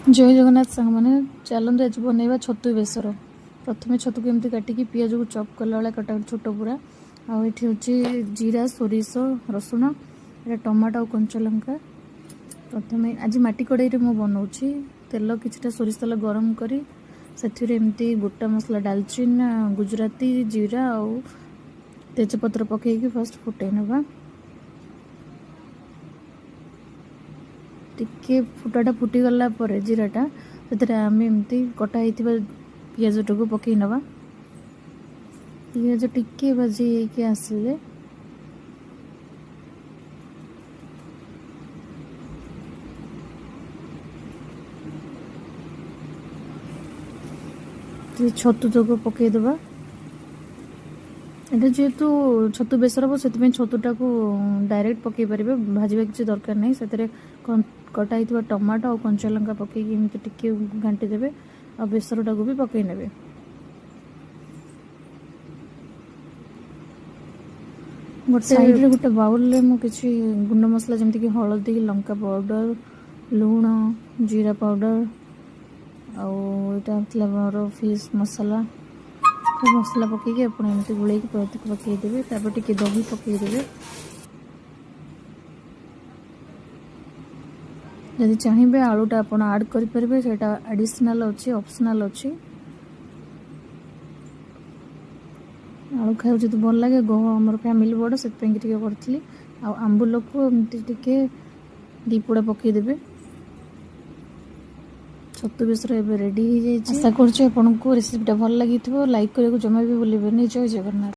जय जगन्नाथ सांग मैंने चलते आज बनवा छतु बेसर। प्रथम छतु को एमती काटिकी पियाज को चॉप कला भाई कटा छोट पूरा आठ हूँ जीरा सोरिष रसुण ये टमाटो और कंचा लंका। प्रथम आज माटी कड़ाई में बनाऊँगी तेल किछटा सोरिष तेल गरम करी से गोटा मसला डालचिन गुजराती जीरा और तेजपत्र पकईकि फर्स्ट फुटे नवा टिके फुटाटा फुटीगला जीराटा से आम एमती कटा पियाज टाक पकई नवा। पियाज टिके भाजी आसिले छतु तक पकईदबा। ये जेहेतु छतु बेसर हम से छतुटा को डायरेक्ट पकई पारे भाजवा किसी दरकार नहीं से कटा ही टमाटो और कंचा लंका पकईकि एमती टिके घाटी देवे और बेसरटा को भी पकई नेबे। गोटे साइड रे गोटे बाउल रे मु किछि गुंड मसला जमती कि हळदी लंका पाउडर लूण जीरा पाउडर आउ एटा फ्लेवर फिश मसला मसला पकईकि आपण एमती गुळेकी पकई देबे। तापर टिके दही पकई देबे। यदि चाहिए आलूटा आप आड करें से एडिशनल अच्छी ऑप्शनल अच्छी। आलू खाऊ जो भल लगे आम फैमिली बड़ से करी आंबुल को एमती दीपुड़ा पकईदे। छतु बेसर एवं रेडी हो जाए। आशा करूँ आपको रेसिपीटा भल लगी लाइक करने को जमा भी भूलें। जय जगन्नाथ।